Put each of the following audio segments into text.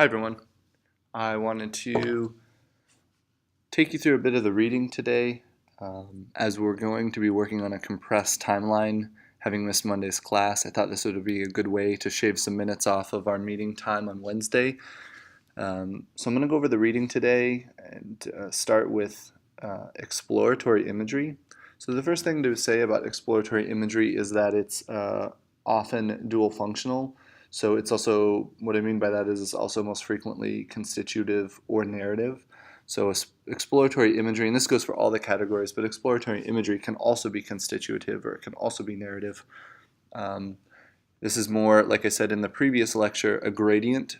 Hi everyone. I wanted to take you through a bit of the reading today, as we're going to be working on a compressed timeline. Having missed Monday's class, I thought this would be a good way to shave some minutes off of our meeting time on Wednesday. So I'm going to go over the reading today and start with exploratory imagery. So the first thing to say about exploratory imagery is that it's often dual functional. So it's also, what I mean by that is it's also most frequently constitutive or narrative. So exploratory imagery, and this goes for all the categories, but exploratory imagery can also be constitutive or it can also be narrative. This is more, like I said in the previous lecture, a gradient.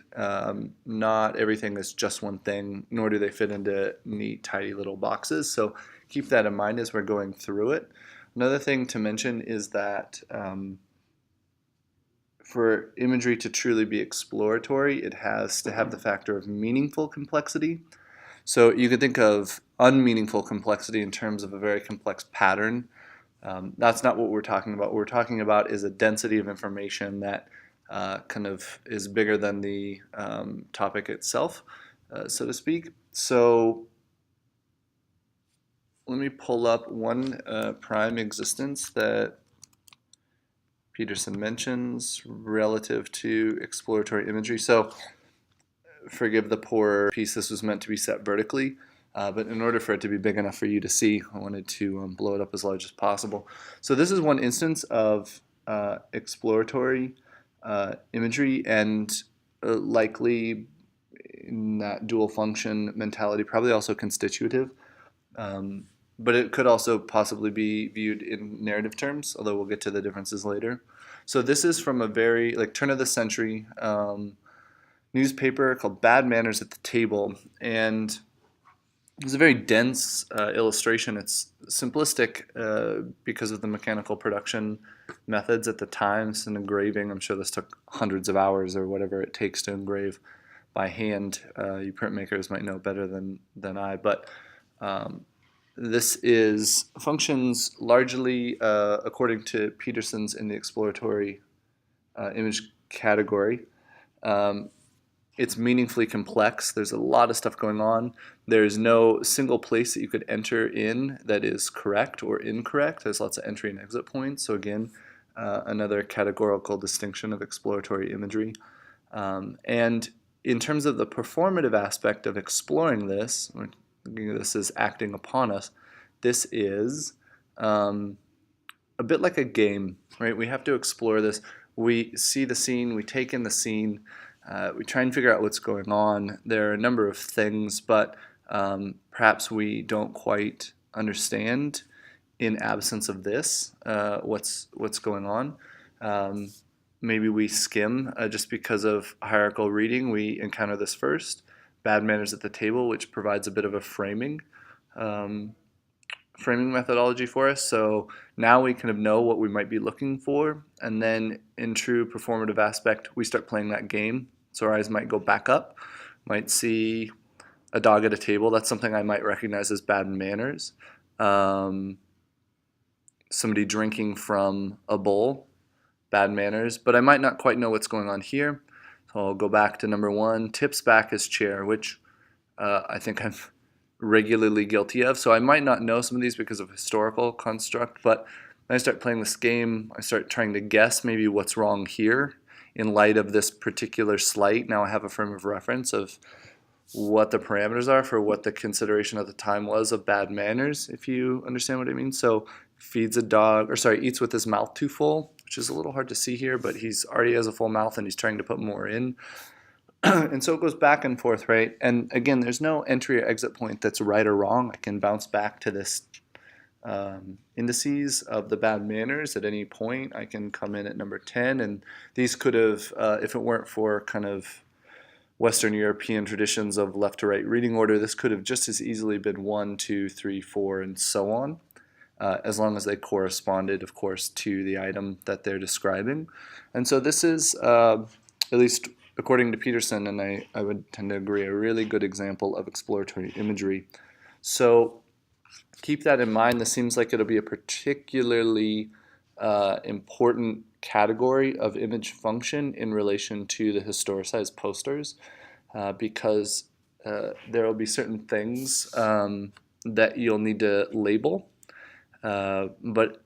Not everything is just one thing, nor do they fit into neat, tidy little boxes. So keep that in mind as we're going through it. Another thing to mention is that for imagery to truly be exploratory, it has to have the factor of meaningful complexity. So you could think of unmeaningful complexity in terms of a very complex pattern. That's not what we're talking about. What we're talking about is a density of information that kind of is bigger than the topic itself, so to speak. So let me pull up one prime existence that Peterson mentions relative to exploratory imagery. So forgive the poor piece, this was meant to be set vertically. But in order for it to be big enough for you to see, I wanted to blow it up as large as possible. So this is one instance of exploratory imagery, and likely in that dual function mentality, probably also constitutive. But it could also possibly be viewed in narrative terms, although we'll get to the differences later. So this is from a very turn of the century newspaper called Bad Manners at the Table, and it's a very dense illustration. It's simplistic because of the mechanical production methods at the time. It's an engraving. I'm sure this took hundreds of hours or whatever it takes to engrave by hand. You printmakers might know better than I, but this functions largely according to Peterson's in the exploratory image category. It's meaningfully complex. There's a lot of stuff going on. There's no single place that you could enter in that is correct or incorrect. There's lots of entry and exit points. So again, another categorical distinction of exploratory imagery. And in terms of the performative aspect of exploring this, or this is acting upon us, this is a bit like a game, right? We have to explore this. We see the scene, we take in the scene, we try and figure out what's going on. There are a number of things, but perhaps we don't quite understand in absence of this what's going on. Maybe we skim just because of hierarchical reading. We encounter this first. Bad Manners at the Table, which provides a bit of a framing methodology for us. So now we kind of know what we might be looking for, and then in true performative aspect, we start playing that game. So our eyes might go back up, might see a dog at a table. That's something I might recognize as bad manners. Somebody drinking from a bowl, bad manners, but I might not quite know what's going on here. So I'll go back to number one, tips back his chair, which I think I'm regularly guilty of. So I might not know some of these because of historical construct, but when I start playing this game, I start trying to guess maybe what's wrong here in light of this particular slight. Now I have a frame of reference of what the parameters are for what the consideration at the time was of bad manners, if you understand what I mean. So feeds a dog, or sorry, eats with his mouth too full, which is a little hard to see here, but he's already has a full mouth and he's trying to put more in. And so it goes back and forth, right? And again, there's no entry or exit point that's right or wrong. I can bounce back to this indices of the bad manners at any point. I can come in at number 10, and these could have, if it weren't for kind of Western European traditions of left to right reading order, this could have just as easily been 1, 2, 3, 4, and so on, as long as they corresponded, of course, to the item that they're describing. And so this is, at least according to Peterson, and I would tend to agree, a really good example of exploratory imagery. So keep that in mind. This seems like it'll be a particularly important category of image function in relation to the historicized posters. because there will be certain things that you'll need to label, but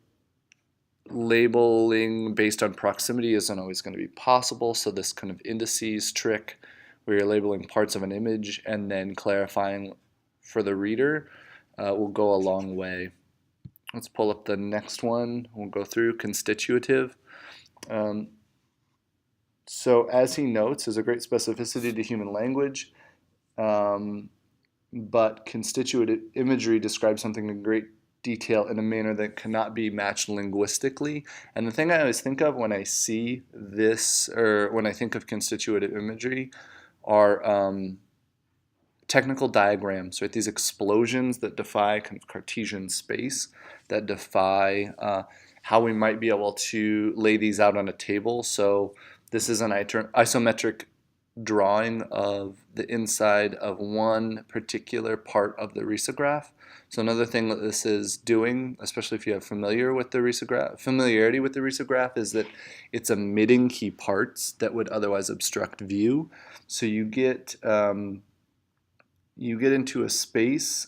labeling based on proximity isn't always going to be possible, so this kind of indices trick where you're labeling parts of an image and then clarifying for the reader will go a long way. Let's pull up the next one. We'll go through constitutive. So as he notes, there's a great specificity to human language, but constitutive imagery describes something in great detail in a manner that cannot be matched linguistically. And the thing I always think of when I see this, or when I think of constitutive imagery, are technical diagrams, right? These explosions that defy kind of Cartesian space, that defy how we might be able to lay these out on a table. So this is an isometric drawing of the inside of one particular part of the risograph. So another thing that this is doing, especially if you have familiarity with the risograph, is that it's omitting key parts that would otherwise obstruct view. So you get into a space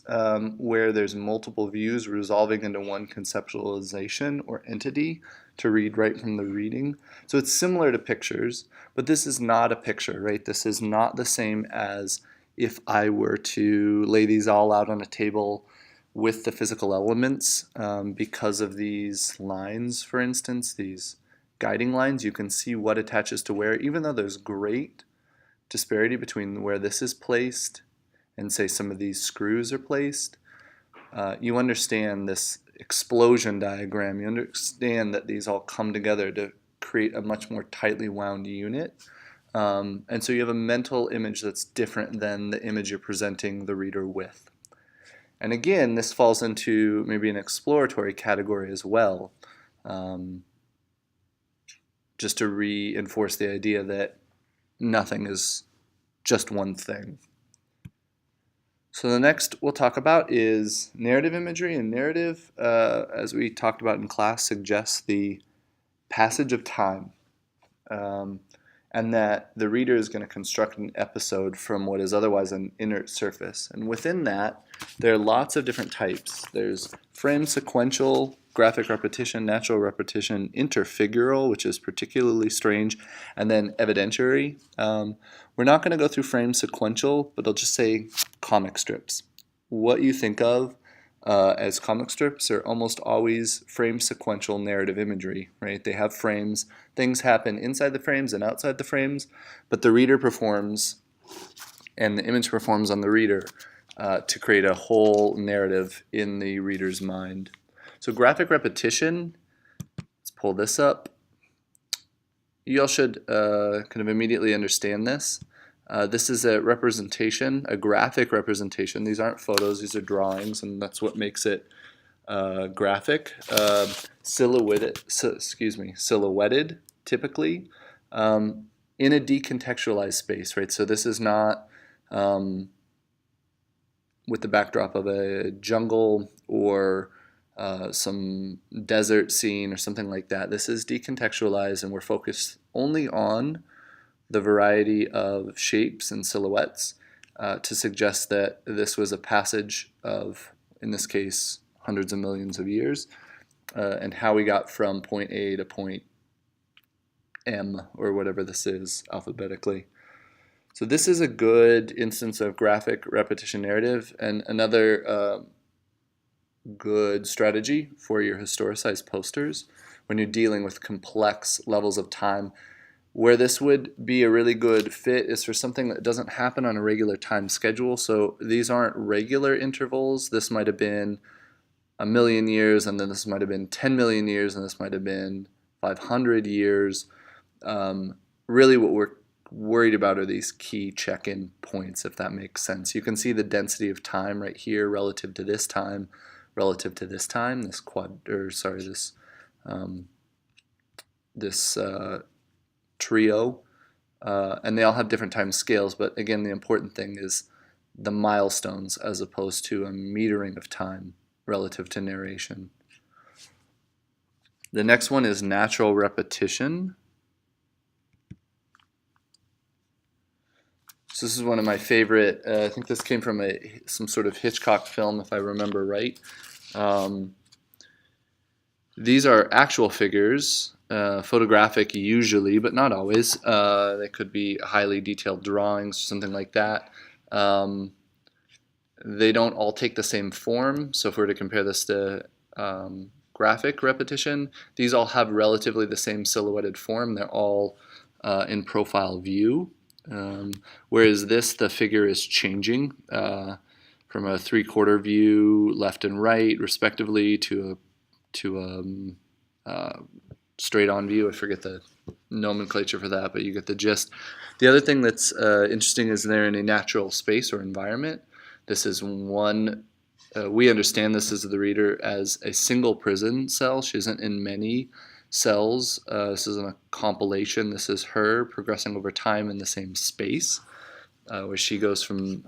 where there's multiple views resolving into one conceptualization or entity to read right from the reading. So it's similar to pictures, but this is not a picture, right? This is not the same as if I were to lay these all out on a table with the physical elements. Because of these lines, for instance, these guiding lines, you can see what attaches to where, even though there's great disparity between where this is placed and say some of these screws are placed, you understand this explosion diagram. You understand that these all come together to create a much more tightly wound unit. And so you have a mental image that's different than the image you're presenting the reader with. And again, this falls into maybe an exploratory category as well, just to reinforce the idea that nothing is just one thing. So the next we'll talk about is narrative imagery. And narrative, as we talked about in class, suggests the passage of time, and that the reader is going to construct an episode from what is otherwise an inert surface. And within that, there are lots of different types. There's frame sequential, graphic repetition, natural repetition, Intra Figural, which is particularly strange, and then evidentiary. We're not going to go through frame sequential, but I'll just say comic strips. What you think of as comic strips are almost always frame sequential narrative imagery, right? They have frames, things happen inside the frames and outside the frames, but the reader performs and the image performs on the reader to create a whole narrative in the reader's mind. So graphic repetition, let's pull this up. You all should kind of immediately understand this. This is a representation, a graphic representation. These aren't photos, these are drawings, and that's what makes it graphic. Silhouetted, typically, in a decontextualized space, right? So this is not with the backdrop of a jungle or some desert scene or something like that. This is decontextualized, and we're focused only on the variety of shapes and silhouettes to suggest that this was a passage of, in this case, hundreds of millions of years, and how we got from point A to point M, or whatever this is alphabetically. So this is a good instance of graphic repetition narrative, and another good strategy for your historicized posters when you're dealing with complex levels of time. Where this would be a really good fit is for something that doesn't happen on a regular time schedule. So these aren't regular intervals. This might have been 1 million years, and then this might have been 10 million years, and this might have been 500 years. Really what we're worried about are these key check-in points, if that makes sense. You can see the density of time right here relative to this time, relative to this time, this trio, and they all have different time scales, but again, the important thing is the milestones as opposed to a metering of time relative to narration. The next one is natural repetition. So this is one of my favorite. I think this came from some sort of Hitchcock film, if I remember right. Um, these are actual figures, photographic usually, but not always. They could be highly detailed drawings or something like that. Um, they don't all take the same form. So if we were to compare this to graphic repetition, these all have relatively the same silhouetted form. They're all in profile view. Whereas this, the figure is changing from a three-quarter view, left and right, respectively, to a straight-on view. I forget the nomenclature for that, but you get the gist. The other thing that's interesting is they're in a natural space or environment. This is one. We understand this as the reader as a single prison cell. She isn't in many cells. This isn't a compilation. This is her progressing over time in the same space, where she goes from,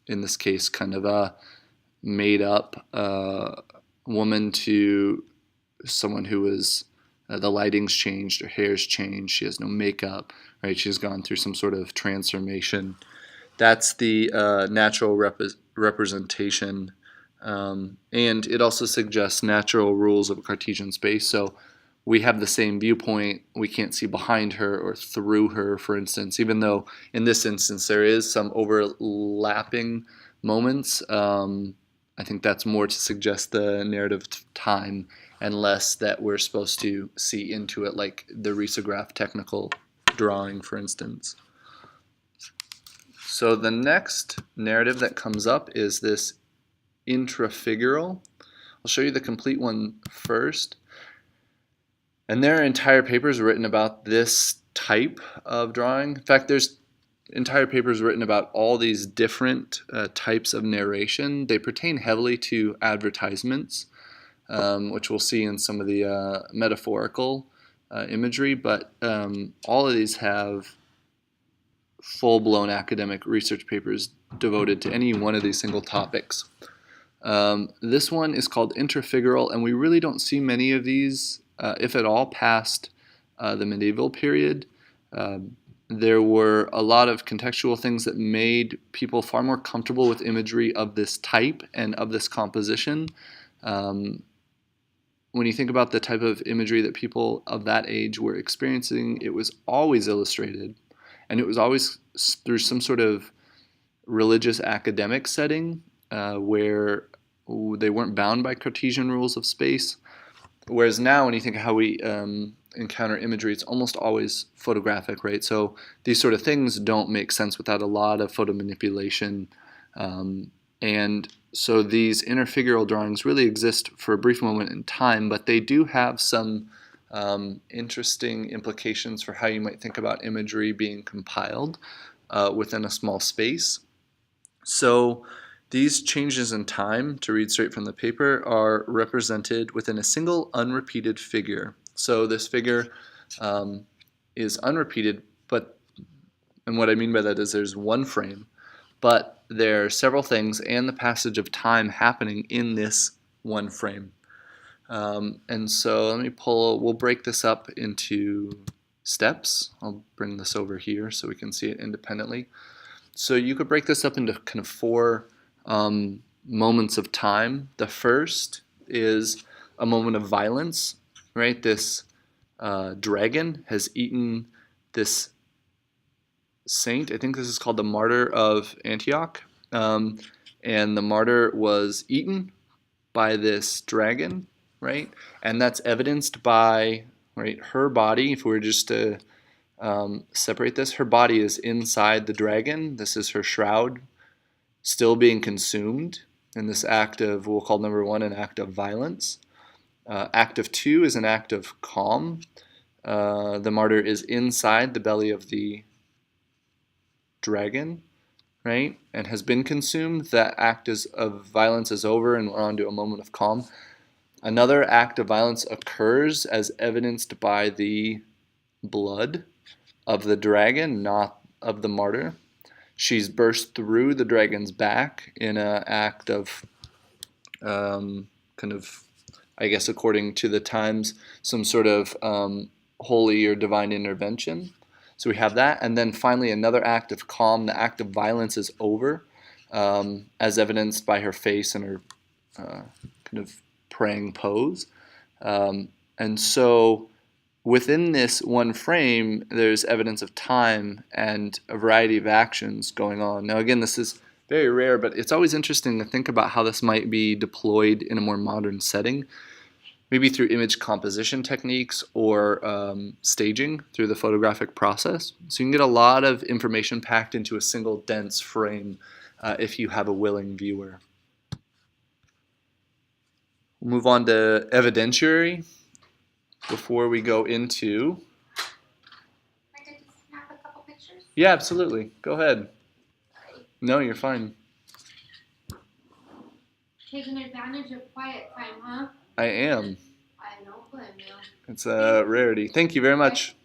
in this case, kind of a made-up woman to someone who is, the lighting's changed, her hair's changed, she has no makeup, right? She's gone through some sort of transformation. That's the natural representation. And it also suggests natural rules of a Cartesian space. So we have the same viewpoint. We can't see behind her or through her, for instance, even though in this instance there is some overlapping moments. I think that's more to suggest the narrative time and less that we're supposed to see into it, like the risograph technical drawing, for instance. So the next narrative that comes up is this Intra Figural. I'll show you the complete one first. And there are entire papers written about this type of drawing. In fact, there's entire papers written about all these different types of narration. They pertain heavily to advertisements, which we'll see in some of the metaphorical imagery, but all of these have full-blown academic research papers devoted to any one of these single topics. This one is called Intra Figural, and we really don't see many of these, if at all, past the medieval period. There were a lot of contextual things that made people far more comfortable with imagery of this type and of this composition. When you think about the type of imagery that people of that age were experiencing, it was always illustrated, and it was always through some sort of religious academic setting where they weren't bound by Cartesian rules of space. Whereas now, when you think of how we encounter imagery, it's almost always photographic, right? So these sort of things don't make sense without a lot of photo manipulation. And so these interfigural drawings really exist for a brief moment in time, but they do have some interesting implications for how you might think about imagery being compiled within a small space. So these changes in time, to read straight from the paper, are represented within a single unrepeated figure. So this figure is unrepeated, and what I mean by that is there's one frame, but there are several things and the passage of time happening in this one frame. And so we'll break this up into steps. I'll bring this over here so we can see it independently. So you could break this up into kind of four moments of time. The first is a moment of violence, right? This dragon has eaten this saint. I think this is called the martyr of Antioch. And the martyr was eaten by this dragon, right? And that's evidenced by, right, her body. If we were just to separate this, her body is inside the dragon. This is her shroud still being consumed in this act of, we'll call number one, an act of violence. Act of two is an act of calm. The martyr is inside the belly of the dragon, right, and has been consumed. That act of violence is over, and we're on to a moment of calm. Another act of violence occurs as evidenced by the blood of the dragon, not of the martyr. She's burst through the dragon's back in an act of kind of, I guess according to the times, some sort of holy or divine intervention. So we have that, and then finally another act of calm. The act of violence is over, as evidenced by her face and her kind of praying pose. And so within this one frame, there's evidence of time and a variety of actions going on. Now again, this is very rare, but it's always interesting to think about how this might be deployed in a more modern setting, maybe through image composition techniques or staging through the photographic process. So you can get a lot of information packed into a single dense frame if you have a willing viewer. We'll move on to evidentiary before we go into... I could just snap a couple pictures? Yeah, absolutely. Go ahead. Sorry. No, you're fine. Taking advantage of quiet time, huh? I am. I don't blame you. It's a rarity. Thank you very much.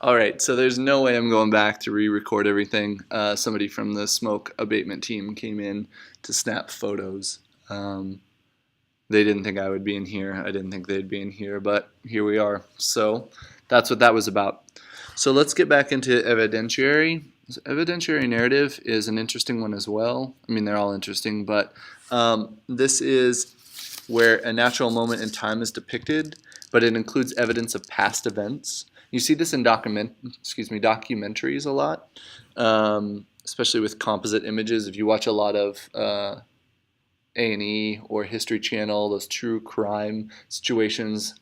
All right, so there's no way I'm going back to re-record everything. Somebody from the smoke abatement team came in to snap photos. They didn't think I would be in here. I didn't think they'd be in here, but here we are. So that's what that was about. So let's get back into evidentiary. So evidentiary narrative is an interesting one as well. I mean, they're all interesting, but this is where a natural moment in time is depicted, but it includes evidence of past events. You see this in documentaries a lot, especially with composite images. If you watch a lot of A&E or History Channel, those true crime situations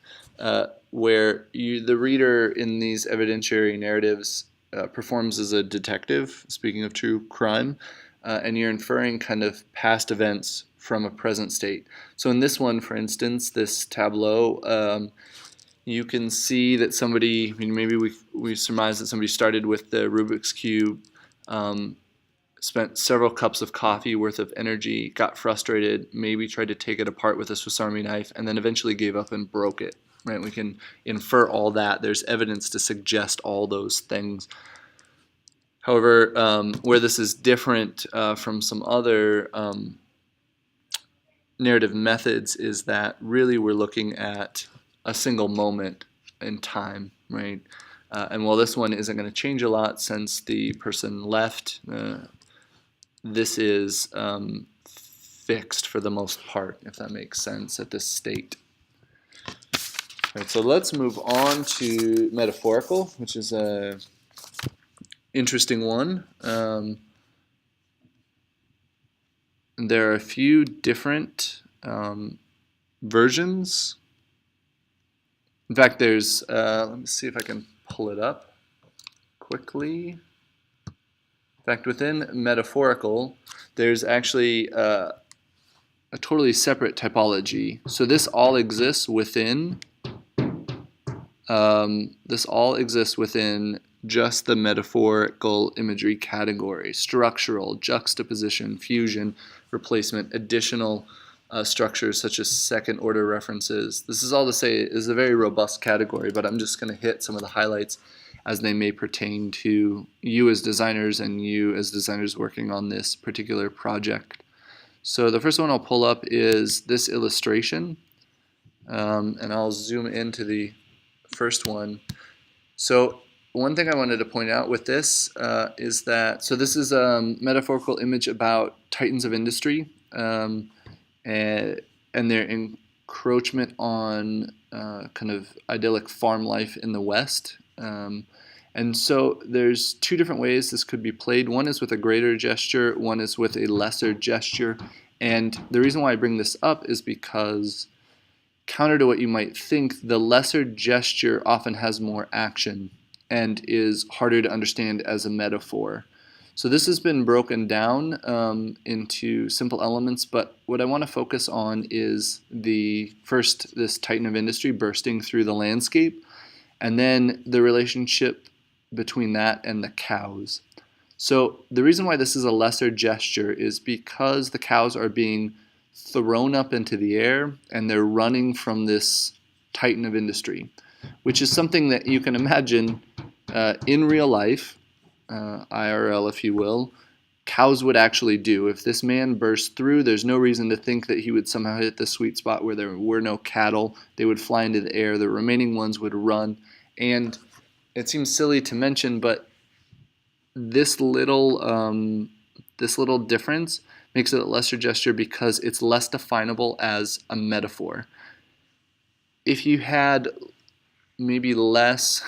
where the reader in these evidentiary narratives performs as a detective, speaking of true crime, and you're inferring kind of past events from a present state. So in this one, for instance, this tableau, you can see that somebody, I mean, maybe we surmise that somebody started with the Rubik's Cube, spent several cups of coffee worth of energy, got frustrated, maybe tried to take it apart with a Swiss Army knife, and then eventually gave up and broke it. Right? We can infer all that. There's evidence to suggest all those things. However, where this is different from some other narrative methods is that really we're looking at a single moment in time, right? And while this one isn't going to change a lot since the person left, this is fixed for the most part, if that makes sense, at this state. Right, so let's move on to metaphorical, which is a interesting one. There are a few different versions. In fact, there's, let me see if I can pull it up quickly. In fact, within metaphorical, there's actually a totally separate typology. So this all exists within just the metaphorical imagery category: structural, juxtaposition, fusion, replacement, additional structures such as second order references. This is all to say it is a very robust category, but I'm just going to hit some of the highlights as they may pertain to you as designers and you as designers working on this particular project. So the first one I'll pull up is this illustration, and I'll zoom into the first one. So one thing I wanted to point out with this is that, so this is a metaphorical image about titans of industry and their encroachment on kind of idyllic farm life in the West. And so there's two different ways this could be played. One is with a greater gesture, one is with a lesser gesture. And the reason why I bring this up is because, counter to what you might think, the lesser gesture often has more action and is harder to understand as a metaphor. So this has been broken down into simple elements, but what I want to focus on is this titan of industry bursting through the landscape, and then the relationship between that and the cows. So the reason why this is a lesser gesture is because the cows are being thrown up into the air and they're running from this titan of industry, which is something that you can imagine in real life, IRL if you will, cows would actually do. If this man burst through, there's no reason to think that he would somehow hit the sweet spot where there were no cattle. They would fly into the air. The remaining ones would run. And it seems silly to mention, but this little difference makes it a lesser gesture because it's less definable as a metaphor. If you had maybe a less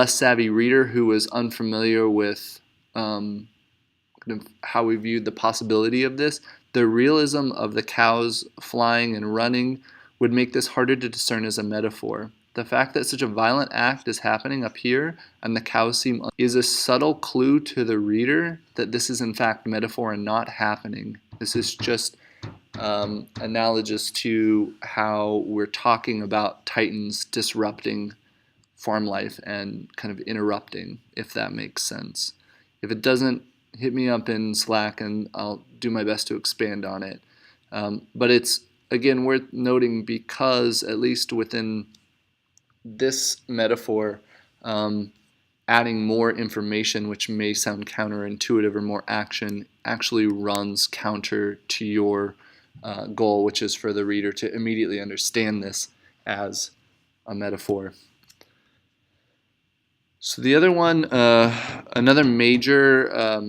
savvy reader who was unfamiliar with kind of how we viewed the possibility of this, the realism of the cows flying and running would make this harder to discern as a metaphor. The fact that such a violent act is happening up here and the cows seem is a subtle clue to the reader that this is in fact metaphor and not happening. This is just analogous to how we're talking about titans disrupting farm life and kind of interrupting, if that makes sense. If it doesn't, hit me up in Slack and I'll do my best to expand on it. But it's, again, worth noting because, at least within this metaphor, adding more information, which may sound counterintuitive or more action, actually runs counter to your goal, which is for the reader to immediately understand this as a metaphor. So the other one, another major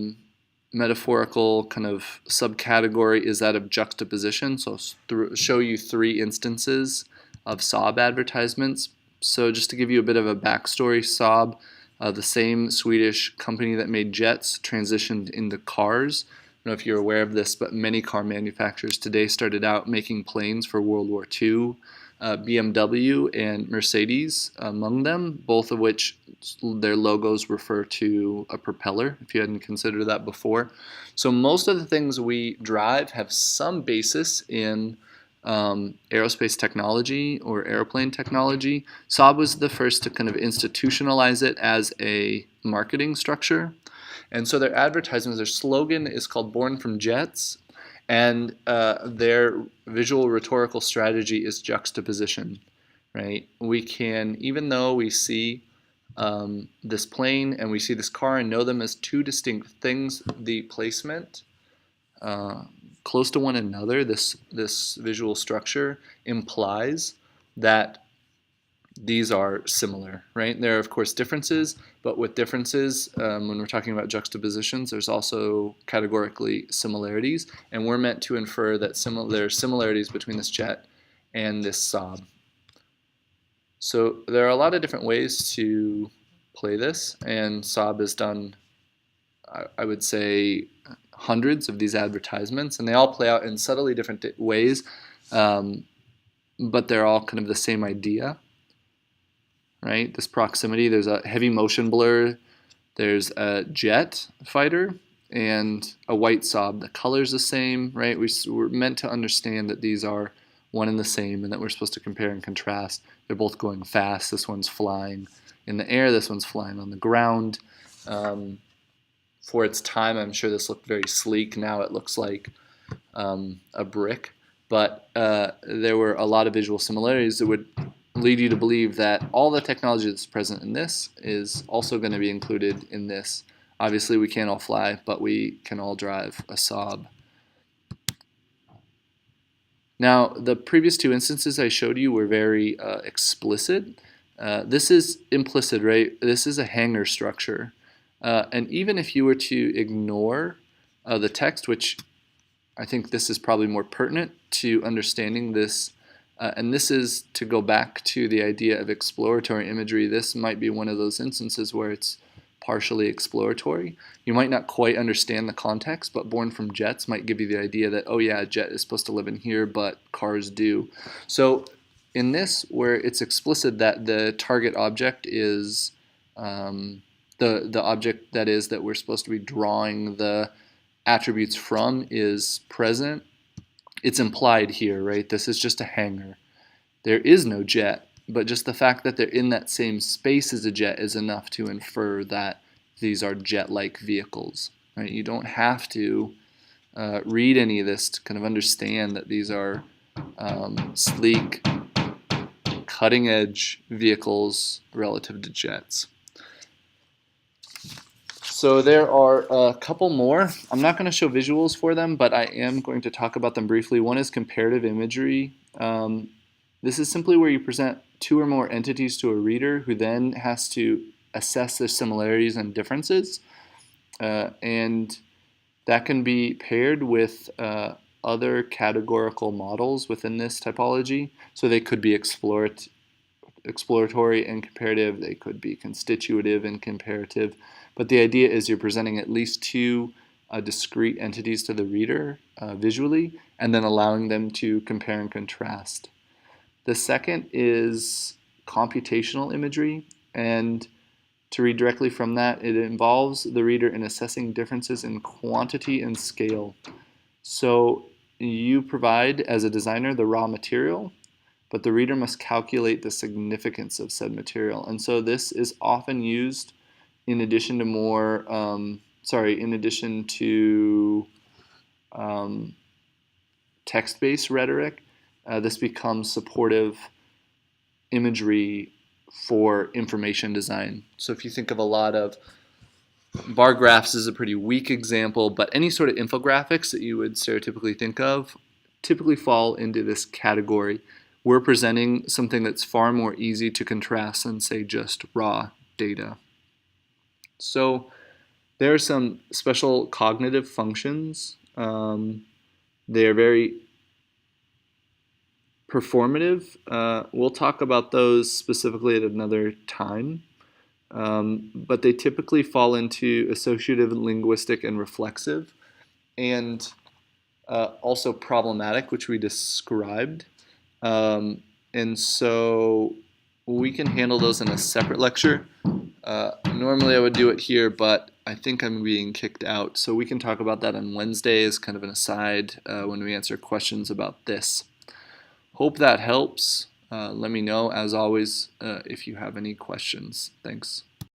metaphorical kind of subcategory is that of juxtaposition. So I'll show you 3 instances of Saab advertisements. So just to give you a bit of a backstory, Saab, the same Swedish company that made jets, transitioned into cars. I don't know if you're aware of this, but many car manufacturers today started out making planes for World War II. BMW and Mercedes among them, both of which their logos refer to a propeller, if you hadn't considered that before. So most of the things we drive have some basis in aerospace technology or airplane technology. Saab was the first to kind of institutionalize it as a marketing structure. And so their advertisements, their slogan is called "Born from Jets." And their visual rhetorical strategy is juxtaposition, right? We can, even though we see this plane and we see this car and know them as 2 distinct things, the placement close to one another, this visual structure implies that these are similar, right? There are, of course, differences, but with differences, when we're talking about juxtapositions, there's also categorically similarities, and we're meant to infer that there are similarities between this jet and this Saab. So there are a lot of different ways to play this, and Saab has done, I would say, hundreds of these advertisements, and they all play out in subtly different ways, but they're all kind of the same idea. Right, this proximity, there's a heavy motion blur, there's a jet fighter, and a white Saab. The color's the same, right? We're meant to understand that these are one and the same and that we're supposed to compare and contrast. They're both going fast. This one's flying in the air, this one's flying on the ground. For its time, I'm sure this looked very sleek. Now it looks like a brick. But there were a lot of visual similarities that would lead you to believe that all the technology that's present in this is also going to be included in this. Obviously, we can't all fly, but we can all drive a Saab. Now, the previous 2 instances I showed you were very explicit. This is implicit, right? This is a hanger structure. And even if you were to ignore the text, which I think this is probably more pertinent to understanding this, and this is to go back to the idea of exploratory imagery. This might be one of those instances where it's partially exploratory. You might not quite understand the context, but Born from Jets might give you the idea that, oh yeah, a jet is supposed to live in here, but cars do. So in this, where it's explicit that the target object is the object that is that we're supposed to be drawing the attributes from is present, it's implied here, right? This is just a hanger. There is no jet, but just the fact that they're in that same space as a jet is enough to infer that these are jet-like vehicles, right? You don't have to read any of this to kind of understand that these are sleek, cutting-edge vehicles relative to jets. So there are a couple more. I'm not going to show visuals for them, but I am going to talk about them briefly. One is comparative imagery. This is simply where you present two or more entities to a reader who then has to assess their similarities and differences. And that can be paired with other categorical models within this typology. So they could be exploratory and comparative, they could be constitutive and comparative. But the idea is you're presenting at least two discrete entities to the reader visually, and then allowing them to compare and contrast. The second is computational imagery, and to read directly from that, it involves the reader in assessing differences in quantity and scale. So you provide, as a designer, the raw material, but the reader must calculate the significance of said material. And so this is often used in addition to text-based rhetoric. This becomes supportive imagery for information design. So if you think of a lot of bar graphs is a pretty weak example, but any sort of infographics that you would stereotypically think of typically fall into this category. We're presenting something that's far more easy to contrast than, say, just raw data. So there are some special cognitive functions. They're very performative. We'll talk about those specifically at another time. But they typically fall into associative, linguistic, and reflexive, and also problematic, which we described. And so we can handle those in a separate lecture. Normally I would do it here, but I think I'm being kicked out. So we can talk about that on Wednesday as kind of an aside when we answer questions about this. Hope that helps. Let me know, as always, if you have any questions. Thanks.